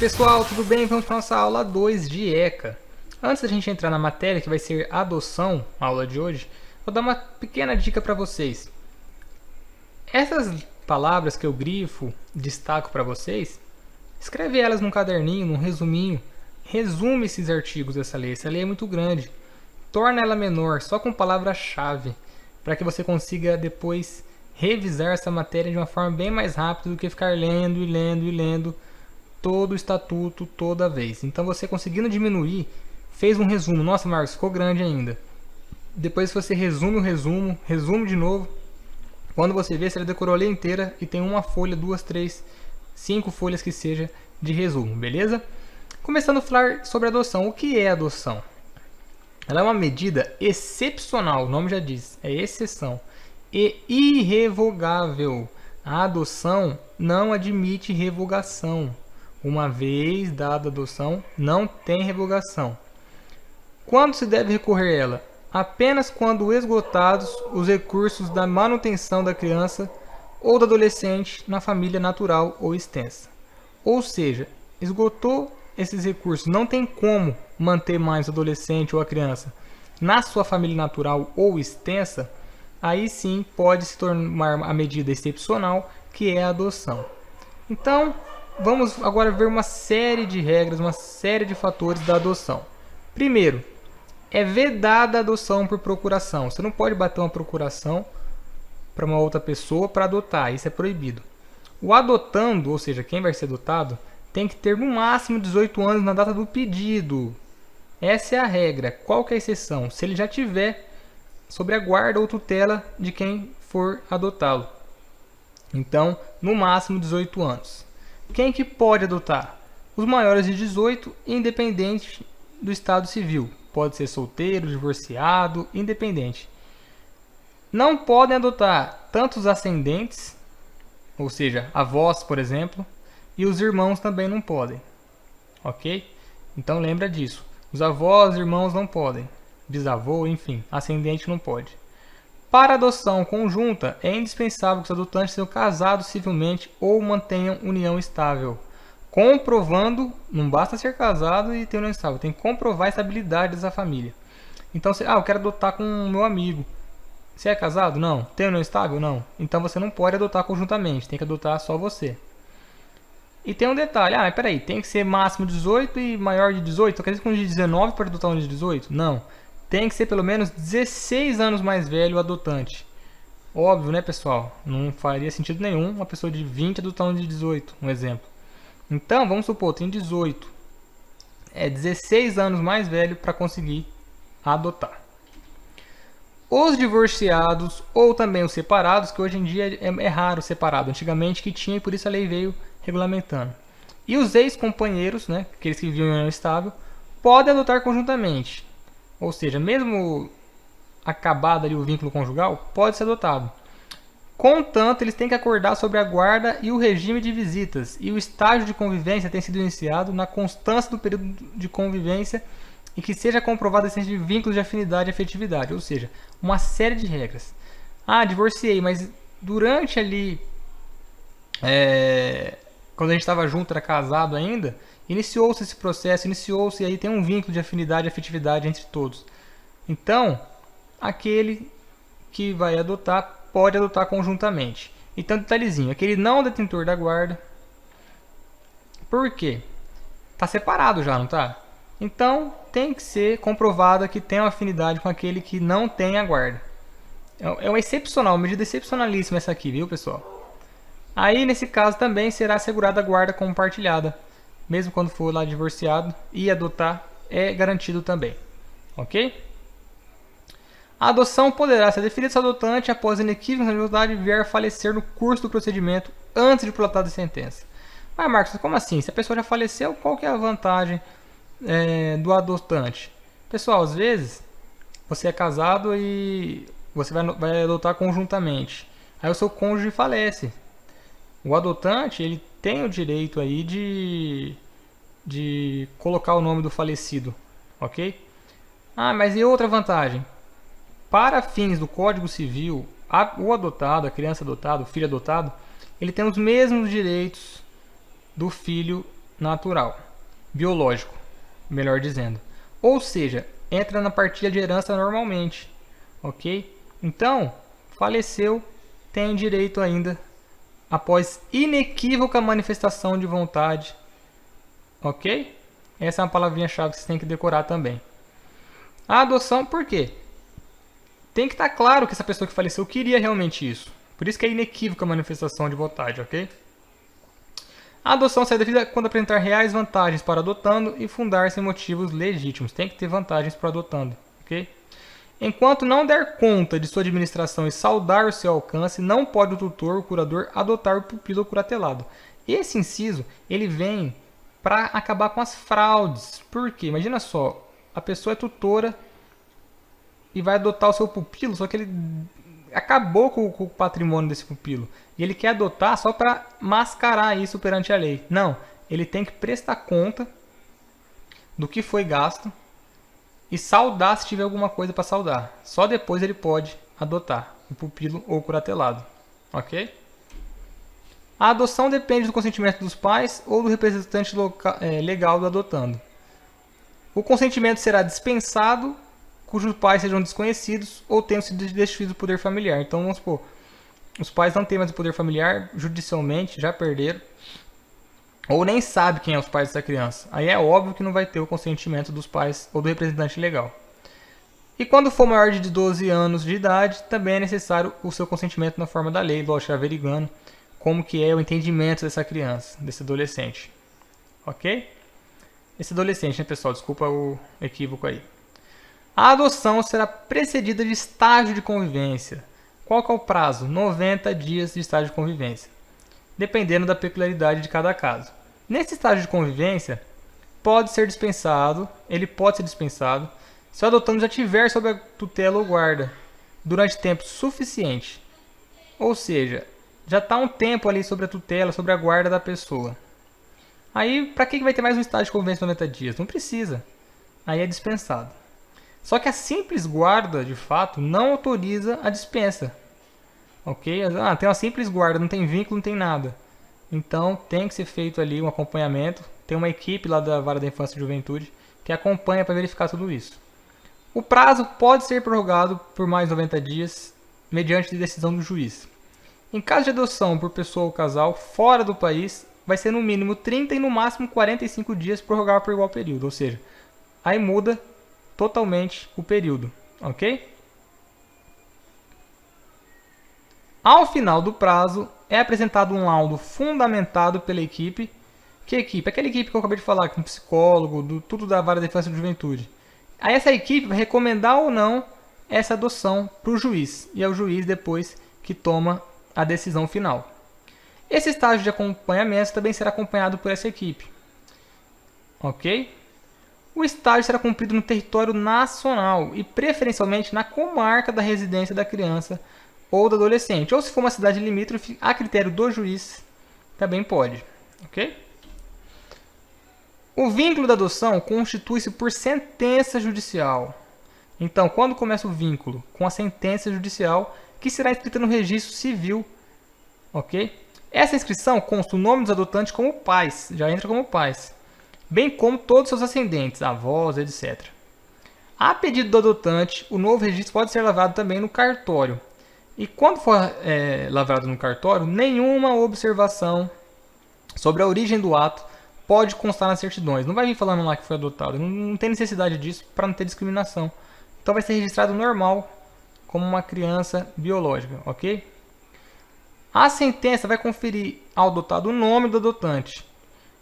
pessoal, tudo bem? Vamos para a nossa aula 2 de ECA. Antes da gente entrar na matéria que vai ser adoção, a aula de hoje, vou dar uma pequena dica para vocês. Essas palavras que eu grifo, destaco para vocês, escreve elas num caderninho, num resuminho. Resume esses artigos dessa lei. Essa lei é muito grande. Torna ela menor, só com palavra-chave, para que você consiga depois revisar essa matéria de uma forma bem mais rápida do que ficar lendo e lendo e lendo todo o estatuto toda vez. Então você conseguindo diminuir, fez um resumo. Nossa, Marcos, ficou grande ainda. Depois você resume o resumo, resume de novo. Quando você vê, você já decorou a lei inteira e tem uma folha, 2, 3, 5 folhas que seja de resumo, beleza? Começando a falar sobre adoção. O que é adoção? Ela é uma medida excepcional, o nome já diz, é exceção, e irrevogável. A adoção não admite revogação. Uma vez dada a adoção, não tem revogação. Quando se deve recorrer a ela? Apenas quando esgotados os recursos da manutenção da criança ou do adolescente na família natural ou extensa. Ou seja, esgotou esses recursos, não tem como manter mais o adolescente ou a criança na sua família natural ou extensa, aí sim pode se tornar a medida excepcional, que é a adoção. Então, vamos agora ver uma série de regras, uma série de fatores da adoção. Primeiro, é vedada a adoção por procuração. Você não pode bater uma procuração para uma outra pessoa para adotar, isso é proibido. O adotando, ou seja, quem vai ser adotado, tem que ter no máximo 18 anos na data do pedido. Essa é a regra. Qual que é a exceção? Se ele já tiver sob a guarda ou tutela de quem for adotá-lo. Então, no máximo 18 anos. Quem que pode adotar? Os maiores de 18, independente do estado civil. Pode ser solteiro, divorciado, independente. Não podem adotar tanto os ascendentes, ou seja, avós, por exemplo, e os irmãos também não podem. Ok? Então lembra disso. Os avós e irmãos não podem. Bisavô, enfim, ascendente não pode. Para adoção conjunta, é indispensável que os adotantes sejam casados civilmente ou mantenham união estável. Comprovando, não basta ser casado e ter união estável, tem que comprovar a estabilidade dessa família. Então, eu quero adotar com o meu amigo. Você é casado? Não. Tem união estável? Não. Então você não pode adotar conjuntamente, tem que adotar só você. E tem um detalhe, mas peraí, tem que ser máximo 18 e maior de 18? Então quer dizer que um de 19 pode adotar um de 18? Não. Tem que ser pelo menos 16 anos mais velho o adotante. Óbvio, né, pessoal? Não faria sentido nenhum uma pessoa de 20 adotar um de 18, um exemplo. Então, vamos supor, tem 18. É 16 anos mais velho para conseguir adotar. Os divorciados ou também os separados, que hoje em dia é raro separado, antigamente que tinha e por isso a lei veio regulamentando. E os ex-companheiros, né, aqueles que viviam em união estável, podem adotar conjuntamente. Ou seja, mesmo acabado ali o vínculo conjugal, pode ser adotado. Contanto, eles têm que acordar sobre a guarda e o regime de visitas. E o estágio de convivência tem sido iniciado na constância do período de convivência e que seja comprovada a existência de vínculos de afinidade e afetividade. Ou seja, uma série de regras. Divorciei, mas durante ali, quando a gente estava junto, era casado ainda, iniciou-se esse processo, iniciou-se aí tem um vínculo de afinidade e afetividade entre todos. Então, aquele que vai adotar pode adotar conjuntamente. Então, detalhezinho, aquele não detentor da guarda. Por quê? Está separado já, não está? Então, tem que ser comprovada que tem uma afinidade com aquele que não tem a guarda. É uma excepcional, uma medida excepcionalíssima essa aqui, viu, pessoal? Aí, nesse caso, também será assegurada a guarda compartilhada. Mesmo quando for lá divorciado e adotar, é garantido também. Ok? A adoção poderá ser deferida se o adotante, após inequívoca responsabilidade, vier a falecer no curso do procedimento antes de prolatada a sentença. Mas, Marcos, como assim? Se a pessoa já faleceu, qual que é a vantagem do adotante? Pessoal, às vezes, você é casado e você vai adotar conjuntamente. Aí o seu cônjuge falece. O adotante, ele tem o direito aí de colocar o nome do falecido, ok? Mas e outra vantagem? Para fins do Código Civil, o adotado, a criança adotada, o filho adotado, ele tem os mesmos direitos do filho natural, biológico, melhor dizendo. Ou seja, entra na partilha de herança normalmente, ok? Então, faleceu, tem direito ainda, após inequívoca manifestação de vontade, ok? Essa é uma palavrinha-chave que vocês têm que decorar também. A adoção, por quê? Tem que estar claro que essa pessoa que faleceu queria realmente isso. Por isso que é inequívoca a manifestação de vontade, ok? A adoção será devida quando apresentar reais vantagens para adotando e fundar-se em motivos legítimos. Tem que ter vantagens para adotando, ok? Enquanto não der conta de sua administração e saldar o seu alcance, não pode o tutor, o curador, adotar o pupilo ou curatelado. Esse inciso, ele vem para acabar com as fraudes. Por quê? Imagina só, a pessoa é tutora e vai adotar o seu pupilo, só que ele acabou com o patrimônio desse pupilo. E ele quer adotar só para mascarar isso perante a lei. Não, ele tem que prestar conta do que foi gasto e saldar se tiver alguma coisa para saldar. Só depois ele pode adotar o pupilo ou o curatelado. Ok? A adoção depende do consentimento dos pais ou do representante legal do adotando. O consentimento será dispensado cujos pais sejam desconhecidos ou tenham sido destituídos do poder familiar. Então, vamos supor, os pais não têm mais o poder familiar, judicialmente, já perderam, ou nem sabe quem é os pais dessa criança. Aí é óbvio que não vai ter o consentimento dos pais ou do representante legal. E quando for maior de 12 anos de idade, também é necessário o seu consentimento na forma da lei, lógico, averiguando como que é o entendimento dessa criança, desse adolescente. Ok? Esse adolescente, né, pessoal? Desculpa o equívoco aí. A adoção será precedida de estágio de convivência. Qual que é o prazo? 90 dias de estágio de convivência, dependendo da peculiaridade de cada caso. Nesse estágio de convivência, ele pode ser dispensado se o adotando já estiver sob a tutela ou guarda durante tempo suficiente. Ou seja, já está um tempo ali sobre a tutela, sobre a guarda da pessoa. Aí, para que vai ter mais um estágio de convivência de 90 dias? Não precisa. Aí é dispensado. Só que a simples guarda, de fato, não autoriza a dispensa. Ok? Ah, tem uma simples guarda, não tem vínculo, não tem nada. Então, tem que ser feito ali um acompanhamento. Tem uma equipe lá da Vara da Infância e Juventude que acompanha para verificar tudo isso. O prazo pode ser prorrogado por mais 90 dias, mediante decisão do juiz. Em caso de adoção por pessoa ou casal fora do país, vai ser no mínimo 30 e no máximo 45 dias prorrogável por igual período. Ou seja, aí muda totalmente o período, ok? Ao final do prazo, é apresentado um laudo fundamentado pela equipe. Que equipe? Aquela equipe que eu acabei de falar, com um psicólogo, tudo da Vara da Infância e Juventude. Aí essa equipe vai recomendar ou não essa adoção para o juiz. E é o juiz depois que toma a decisão final. Esse estágio de acompanhamento também será acompanhado por essa equipe. Ok? O estágio será cumprido no território nacional e preferencialmente na comarca da residência da criança ou do adolescente. Ou se for uma cidade limítrofe, a critério do juiz, também pode. Ok? O vínculo da adoção constitui-se por sentença judicial. Então, quando começa o vínculo? Com a sentença judicial, que será inscrita no registro civil. Ok? Essa inscrição consta o nome dos adotantes como pais, já entra como pais, bem como todos seus ascendentes, avós, etc. A pedido do adotante, o novo registro pode ser lavrado também no cartório. E quando for lavrado no cartório, nenhuma observação sobre a origem do ato pode constar nas certidões. Não vai vir falando lá que foi adotado, não tem necessidade disso para não ter discriminação. Então vai ser registrado normal, como uma criança biológica, ok? A sentença vai conferir ao adotado o nome do adotante.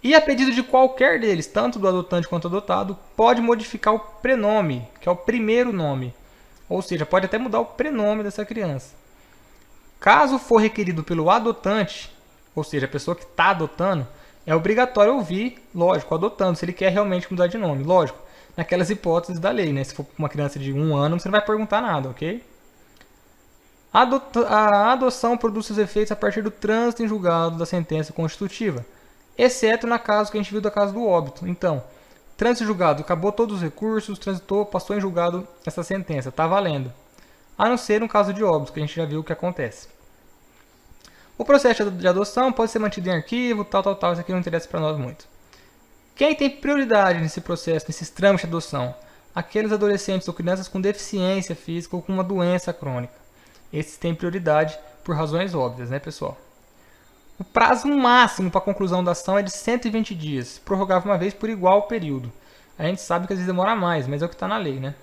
E a pedido de qualquer deles, tanto do adotante quanto do adotado, pode modificar o prenome, que é o primeiro nome. Ou seja, pode até mudar o prenome dessa criança. Caso for requerido pelo adotante, ou seja, a pessoa que está adotando, é obrigatório ouvir, lógico, o adotando, se ele quer realmente mudar de nome. Lógico, naquelas hipóteses da lei, né? Se for uma criança de 1 ano, você não vai perguntar nada, ok? A adoção produz seus efeitos a partir do trânsito em julgado da sentença constitutiva, exceto no caso que a gente viu do caso do óbito. Então, trânsito em julgado, acabou todos os recursos, transitou, passou em julgado essa sentença, está valendo. A não ser no caso de óbito, que a gente já viu o que acontece. O processo de adoção pode ser mantido em arquivo, tal, isso aqui não interessa para nós muito. Quem tem prioridade nesse processo, nesses trâmites de adoção? Aqueles adolescentes ou crianças com deficiência física ou com uma doença crônica. Esses têm prioridade por razões óbvias, né, pessoal? O prazo máximo para a conclusão da ação é de 120 dias, prorrogável uma vez por igual período. A gente sabe que às vezes demora mais, mas é o que está na lei, né?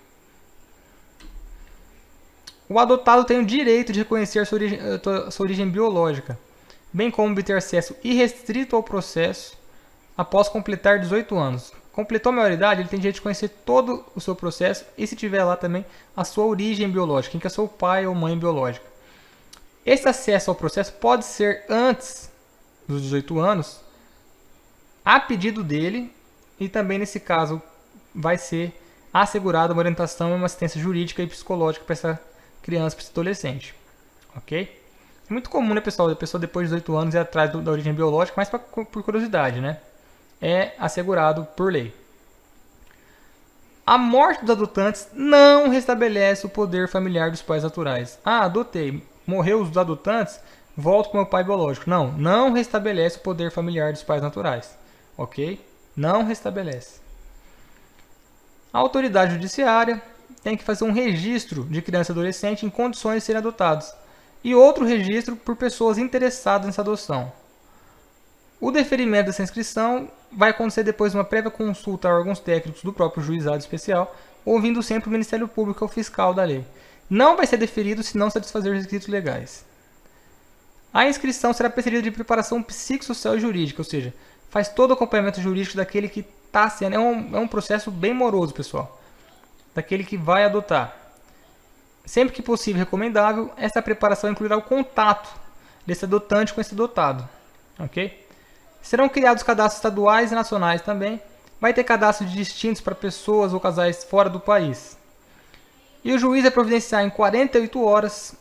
O adotado tem o direito de reconhecer sua origem biológica, bem como obter acesso irrestrito ao processo após completar 18 anos. Completou a maioridade, ele tem direito de conhecer todo o seu processo e, se tiver lá também, a sua origem biológica, quem que é seu pai ou mãe biológica. Esse acesso ao processo pode ser antes dos 18 anos, a pedido dele, e também, nesse caso, vai ser assegurada uma orientação e uma assistência jurídica e psicológica para essa criança, para esse adolescente. Ok? É muito comum, né, pessoal, a pessoa depois de 18 anos ir atrás da origem biológica, mas por curiosidade, né? É assegurado por lei. A morte dos adotantes não restabelece o poder familiar dos pais naturais. Ah, adotei, morreu os adotantes, volto com meu pai biológico. Não, não restabelece o poder familiar dos pais naturais. Ok? Não restabelece. A autoridade judiciária tem que fazer um registro de criança e adolescente em condições de serem adotados e outro registro por pessoas interessadas nessa adoção. O deferimento dessa inscrição vai acontecer depois de uma prévia consulta a órgãos técnicos do próprio juizado especial, ouvindo sempre o Ministério Público ou fiscal da lei. Não vai ser deferido se não satisfazer os requisitos legais. A inscrição será precedida de preparação psicossocial e jurídica, ou seja, faz todo o acompanhamento jurídico daquele que está sendo... É um processo bem moroso, pessoal. Daquele que vai adotar. Sempre que possível e recomendável, essa preparação incluirá o contato desse adotante com esse adotado. Ok? Serão criados cadastros estaduais e nacionais também. Vai ter cadastros distintos para pessoas ou casais fora do país. E o juiz vai providenciar em 48 horas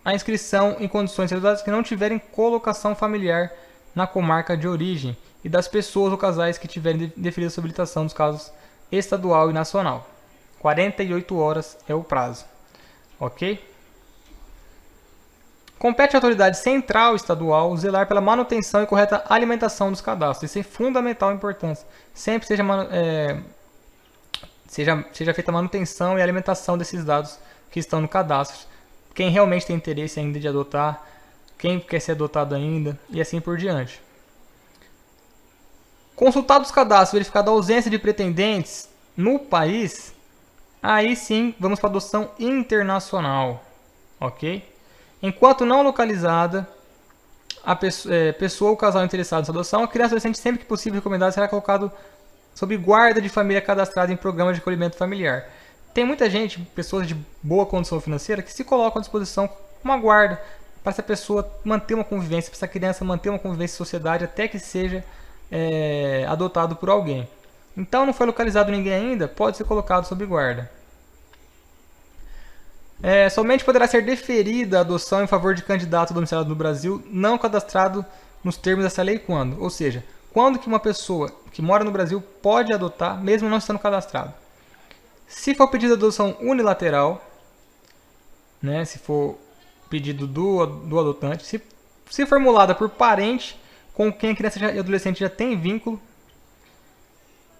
a inscrição em condições regulares que não tiverem colocação familiar na comarca de origem e das pessoas ou casais que tiverem deferida sua habilitação nos casos estadual e nacional. 48 horas é o prazo. Ok? Compete à autoridade central estadual zelar pela manutenção e correta alimentação dos cadastros. Isso é fundamental importância. Sempre seja feita a manutenção e alimentação desses dados que estão no cadastro. Quem realmente tem interesse ainda de adotar, quem quer ser adotado ainda, e assim por diante. Consultados os cadastros, verificada a ausência de pretendentes no país, aí sim vamos para a adoção internacional. Ok? Enquanto não localizada, a pessoa ou casal interessado nessa adoção, a criança ou adolescente, sempre que possível recomendada, será colocado sob guarda de família cadastrada em programas de acolhimento familiar. Tem muita gente, pessoas de boa condição financeira, que se colocam à disposição uma guarda para essa pessoa manter uma convivência, para essa criança manter uma convivência em sociedade até que seja adotado por alguém. Então, não foi localizado ninguém ainda, pode ser colocado sob guarda. Somente poderá ser deferida a adoção em favor de candidato domiciliado no Brasil não cadastrado nos termos dessa lei quando? Ou seja, quando que uma pessoa que mora no Brasil pode adotar, mesmo não estando cadastrado? Se for pedido de adoção unilateral, né, se for pedido do adotante, se formulada por parente com quem a criança e adolescente já tem vínculo,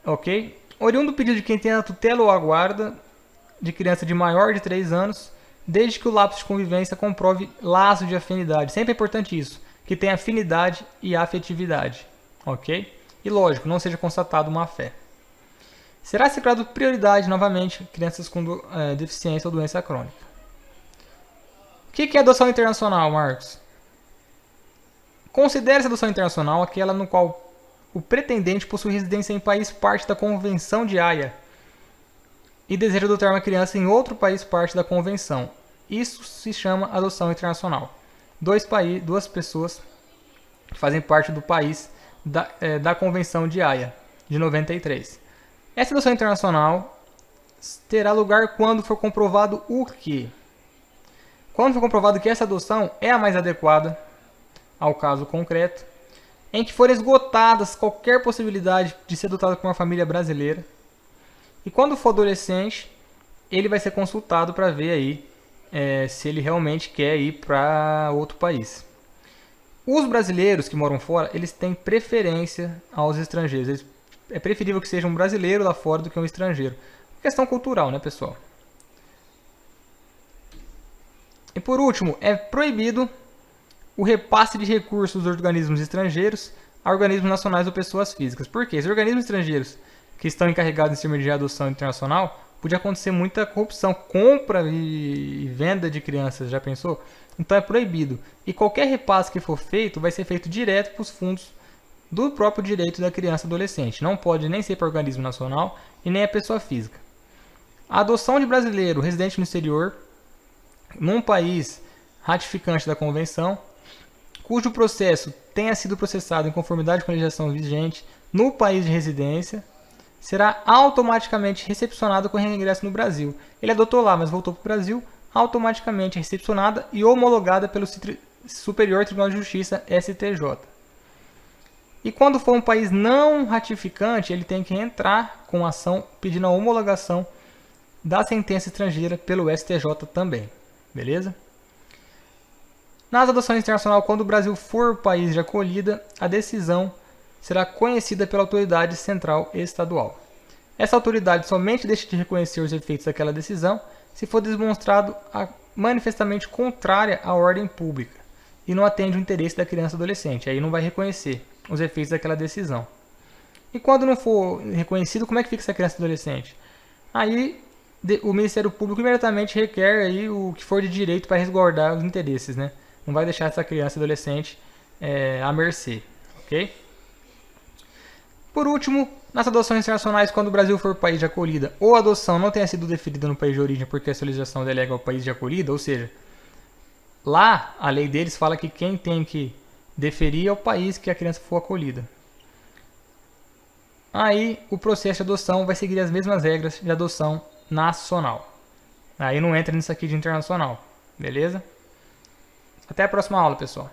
ok? Oriundo do pedido de quem tem a tutela ou a guarda de criança de maior de 3 anos, desde que o lapso de convivência comprove laço de afinidade. Sempre é importante isso, que tenha afinidade e afetividade, ok? E lógico, não seja constatado má fé. Será assegurado prioridade, novamente, crianças com deficiência ou doença crônica. O que é adoção internacional, Marcos? Considere-se adoção internacional aquela no qual o pretendente possui residência em país parte da Convenção de Haia e deseja adotar uma criança em outro país parte da Convenção. Isso se chama adoção internacional. Duas pessoas que fazem parte do país da Convenção de Haia, de 93. Essa adoção internacional terá lugar quando for comprovado o quê? Quando for comprovado que essa adoção é a mais adequada ao caso concreto, em que for esgotadas qualquer possibilidade de ser adotado por uma família brasileira, e quando for adolescente, ele vai ser consultado para ver aí se ele realmente quer ir para outro país. Os brasileiros que moram fora, eles têm preferência aos estrangeiros. Eles é preferível que seja um brasileiro lá fora do que um estrangeiro. Questão cultural, né, pessoal? E por último, é proibido o repasse de recursos dos organismos estrangeiros a organismos nacionais ou pessoas físicas. Por quê? Os organismos estrangeiros que estão encarregados em cima de adoção internacional, podia acontecer muita corrupção, compra e venda de crianças, já pensou? Então é proibido. E qualquer repasse que for feito, vai ser feito direto para os fundos do próprio direito da criança e adolescente. Não pode nem ser para o organismo nacional e nem a pessoa física. A adoção de brasileiro residente no exterior, num país ratificante da convenção, cujo processo tenha sido processado em conformidade com a legislação vigente no país de residência, será automaticamente recepcionado com reingresso no Brasil. Ele adotou lá, mas voltou para o Brasil, automaticamente recepcionada e homologada pelo Superior Tribunal de Justiça, STJ. E quando for um país não ratificante, ele tem que entrar com ação pedindo a homologação da sentença estrangeira pelo STJ também. Beleza? Nas adoções internacionais, quando o Brasil for país de acolhida, a decisão será conhecida pela autoridade central estadual. Essa autoridade somente deixa de reconhecer os efeitos daquela decisão se for demonstrado manifestamente contrária à ordem pública e não atende o interesse da criança e adolescente. Aí não vai reconhecer os efeitos daquela decisão. E quando não for reconhecido, como é que fica essa criança e adolescente? Aí o Ministério Público imediatamente requer aí o que for de direito para resguardar os interesses, né? Não vai deixar essa criança e adolescente à mercê, ok? Por último, nas adoções internacionais, quando o Brasil for país de acolhida ou a adoção não tenha sido deferida no país de origem porque a sua legislação delega ao país de acolhida, ou seja, lá a lei deles fala que quem tem que deferir é o país que a criança for acolhida. Aí o processo de adoção vai seguir as mesmas regras de adoção nacional. Aí não entra nisso aqui de internacional, beleza? Até a próxima aula, pessoal.